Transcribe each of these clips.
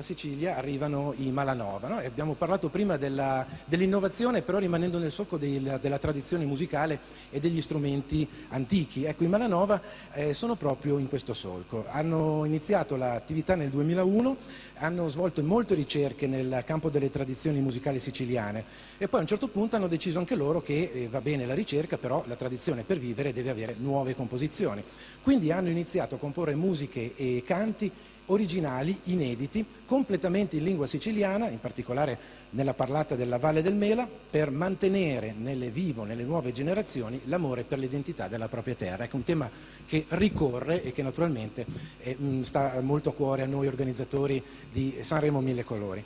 Sicilia, arrivano i Malanova, no? E abbiamo parlato prima dell'innovazione, però rimanendo nel solco della tradizione musicale e degli strumenti antichi. Ecco, i Malanova sono proprio in questo solco. Hanno iniziato l'attività nel 2001, hanno svolto molte ricerche nel campo delle tradizioni musicali siciliane e poi a un certo punto hanno deciso anche loro che va bene la ricerca, però la tradizione per vivere deve avere nuove composizioni. Quindi hanno iniziato a comporre musiche e canti originali, inediti, completamente in lingua siciliana, in particolare nella parlata della Valle del Mela, per mantenere vivo nelle nuove generazioni l'amore per l'identità della propria terra. Ecco, un tema che ricorre e che naturalmente sta molto a cuore a noi organizzatori di Sanremo Mille Colori.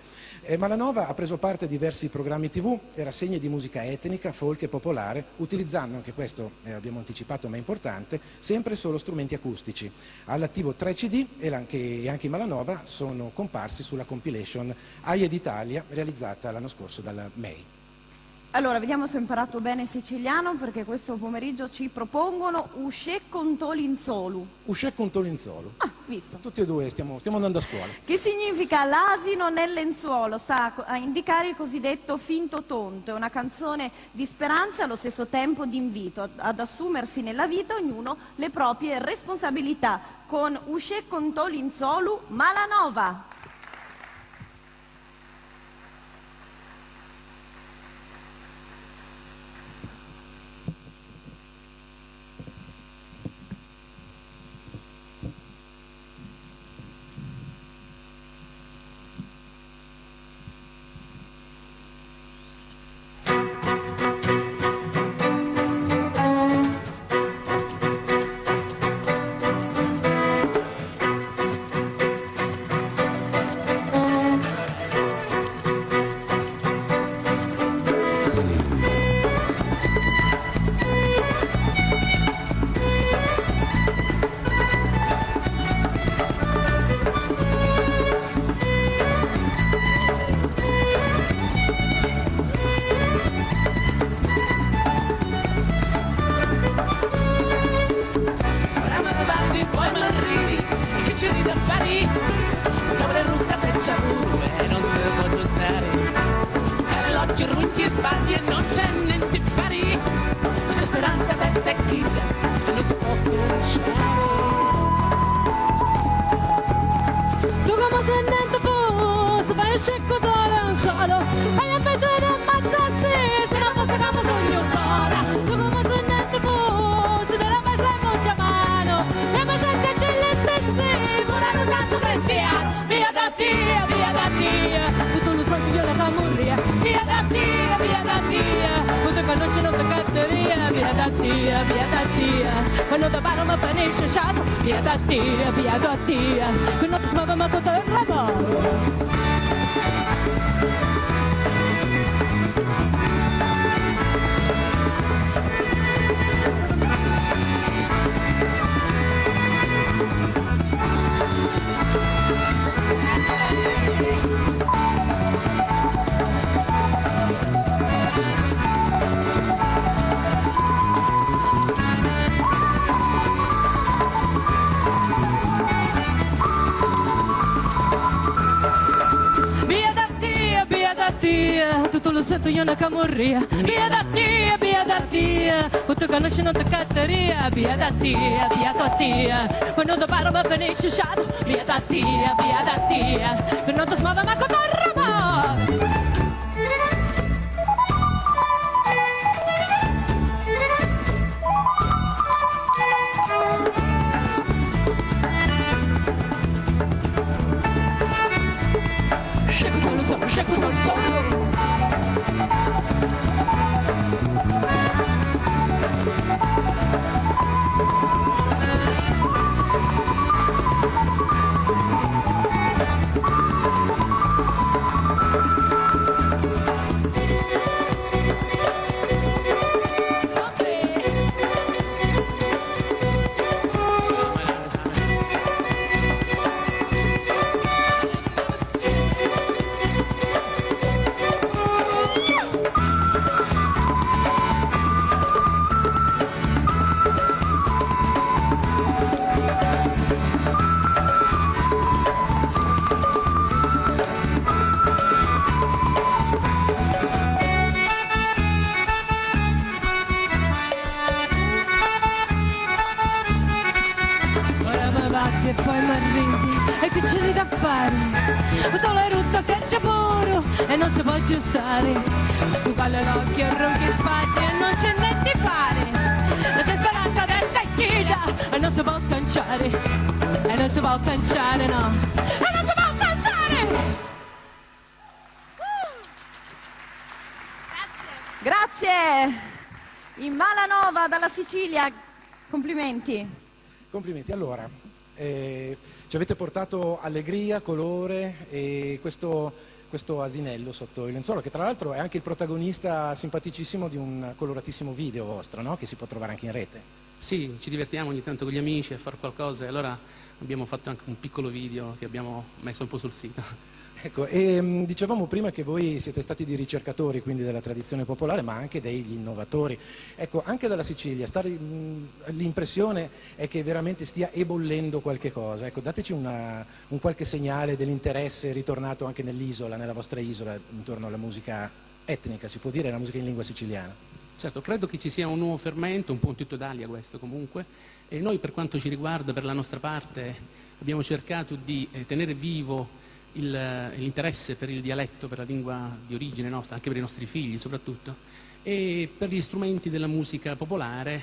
Malanova ha preso parte a diversi programmi TV e rassegne di musica etnica, folk e popolare, utilizzando, anche questo abbiamo anticipato ma è importante, sempre solo strumenti acustici. All'attivo 3 CD e anche i Malanova sono comparsi sulla compilation Aie d'Italia realizzata l'anno scorso dalla MEI. Allora, vediamo se ho imparato bene siciliano, perché questo pomeriggio ci propongono usce con tolinzolu. Usce con tolinzolu. Ah, visto. Tutti e due stiamo andando a scuola. Che significa l'asino nel lenzuolo, sta a indicare il cosiddetto finto tonto. È una canzone di speranza e allo stesso tempo di invito ad assumersi nella vita ognuno le proprie responsabilità. Con usce con tolinzolu, Malanova. Quando da bar mi finisce sciato, via da tia, che non ti smuove ma tutto il lavoro. Tutto lo sento io una camorria. Via da tia, tutto conosci non ti catteria. Via da tia, quando da bar mi finisce sciato. Via da tia, che non ti smuove ma come un robot. Shake it on solo. canciare. Tu fallo l'occhio, rughi spazio e non c'è niente di fare. Non c'è speranza destra e chida e non si può canciare. E non si può canciare, no. E non si può canciare! Grazie! In Malanova dalla Sicilia, complimenti. Complimenti. Allora, ci avete portato allegria, colore e questo asinello sotto il lenzuolo, che tra l'altro è anche il protagonista simpaticissimo di un coloratissimo video vostro, no? Che si può trovare anche in rete. Sì, ci divertiamo ogni tanto con gli amici a fare qualcosa e allora abbiamo fatto anche un piccolo video che abbiamo messo un po' sul sito. Ecco, e dicevamo prima che voi siete stati dei ricercatori, quindi della tradizione popolare, ma anche degli innovatori. Ecco, anche dalla Sicilia, l'impressione è che veramente stia ebollendo qualche cosa. Ecco, dateci un qualche segnale dell'interesse ritornato anche nell'isola, nella vostra isola, intorno alla musica etnica, si può dire, la musica in lingua siciliana. Certo, credo che ci sia un nuovo fermento, un po' in tutta Italia questo comunque, e noi per quanto ci riguarda, per la nostra parte, abbiamo cercato di tenere vivo l'interesse per il dialetto, per la lingua di origine nostra, anche per i nostri figli soprattutto, e per gli strumenti della musica popolare,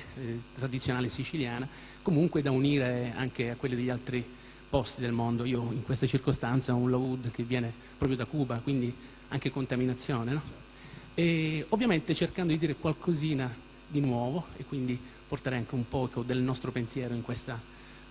tradizionale siciliana, comunque da unire anche a quelli degli altri posti del mondo. Io in questa circostanza ho un laúd che viene proprio da Cuba, quindi anche contaminazione, no? E ovviamente cercando di dire qualcosina di nuovo e quindi portare anche un poco del nostro pensiero in questa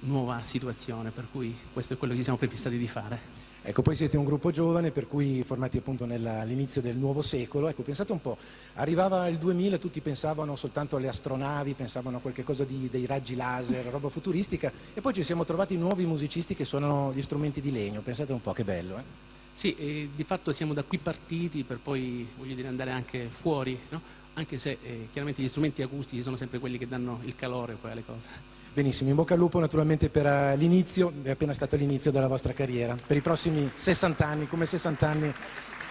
nuova situazione, per cui questo è quello che ci siamo prefissati di fare. Ecco, poi siete un gruppo giovane, per cui formati appunto all'inizio del nuovo secolo. Ecco, pensate un po', arrivava il 2000, tutti pensavano soltanto alle astronavi, pensavano a qualche cosa dei raggi laser, roba futuristica, e poi ci siamo trovati nuovi musicisti che suonano gli strumenti di legno. Pensate un po', che bello, eh? Sì, e di fatto siamo da qui partiti per poi, voglio dire, andare anche fuori, no? Anche se chiaramente gli strumenti acustici sono sempre quelli che danno il calore poi alle cose. Benissimo, in bocca al lupo naturalmente per l'inizio, è appena stato l'inizio della vostra carriera, per i prossimi 60 anni, come 60 anni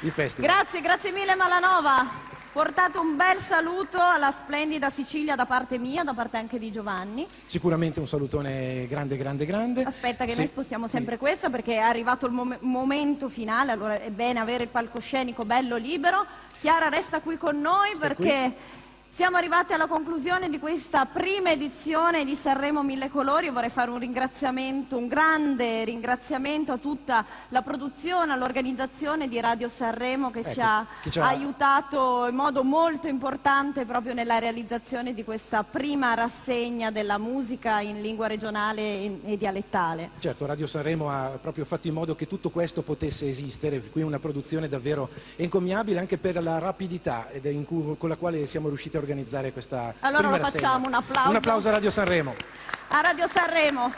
il festival. Grazie mille Malanova. Portate un bel saluto alla splendida Sicilia da parte mia, da parte anche di Giovanni. Sicuramente un salutone grande. Aspetta che sì. Noi spostiamo sempre questo perché è arrivato il momento finale, allora è bene avere il palcoscenico bello libero. Chiara resta qui con noi perché siamo arrivati alla conclusione di questa prima edizione di Sanremo Mille Colori. Io vorrei fare un grande ringraziamento a tutta la produzione, all'organizzazione di Radio Sanremo che ci ha aiutato in modo molto importante proprio nella realizzazione di questa prima rassegna della musica in lingua regionale e dialettale. Certo, Radio Sanremo ha proprio fatto in modo che tutto questo potesse esistere, per cui una produzione davvero encomiabile anche per la rapidità con la quale siamo riusciti a organizzare questa allora prima lo rassegna. facciamo, un applauso. Un applauso a Radio Sanremo. A Radio Sanremo.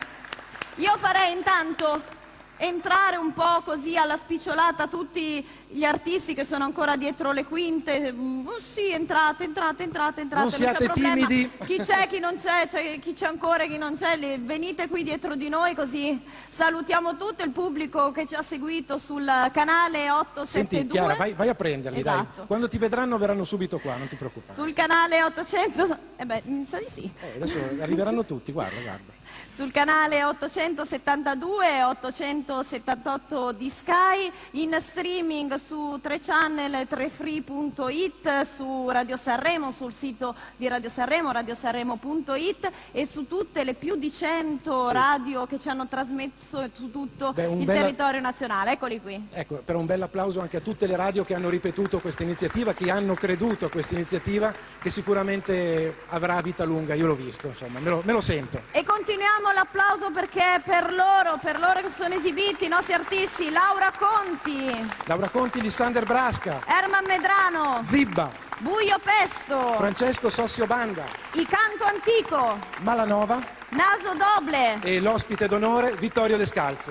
Io farei intanto entrare un po' così alla spicciolata tutti gli artisti che sono ancora dietro le quinte. Sì, entrate. Non siate timidi. Chi c'è, chi non c'è, chi c'è ancora, chi non c'è, venite qui dietro di noi così salutiamo tutto il pubblico che ci ha seguito sul canale 872. Senti Chiara, vai a prenderli, esatto. Dai. Quando ti vedranno verranno subito qua, non ti preoccupare. Sul canale 800, mi sa di sì. Adesso arriveranno tutti, guarda. Sul canale 872 e 878 di Sky, in streaming su 3channel 3free.it, su Radio Sanremo, sul sito di Radio Sanremo, radiosanremo.it e su tutte le più di 100 radio che ci hanno trasmesso su tutto il territorio nazionale. Eccoli qui. Ecco, per un bel applauso anche a tutte le radio che hanno ripetuto questa iniziativa, che hanno creduto a questa iniziativa, che sicuramente avrà vita lunga, io l'ho visto, insomma, me lo sento. E continuiamo l'applauso perché per loro che sono esibiti i nostri artisti: Laura Conti, Lissander Brasca, Erman Medrano, Zibba, Buio Pesto, Francesco Sossio Banda, I Canto Antico, Malanova, Naso Doble e l'ospite d'onore Vittorio Descalzi.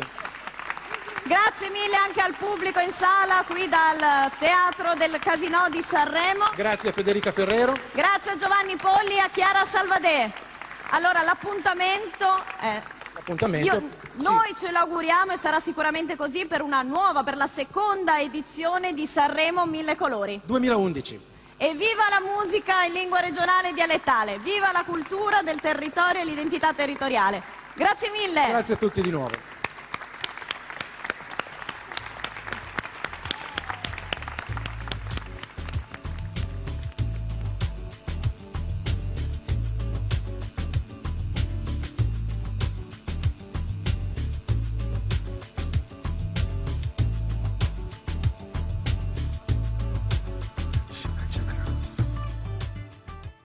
Grazie mille anche al pubblico in sala qui dal Teatro del Casinò di Sanremo. Grazie a Federica Ferrero. Grazie a Giovanni Polli e a Chiara Salvadè. Allora l'appuntamento noi ce l'auguriamo e sarà sicuramente così per la seconda edizione di Sanremo Mille Colori 2011. E viva la musica in lingua regionale e dialettale, viva la cultura del territorio e l'identità territoriale. Grazie mille. Grazie a tutti di nuovo.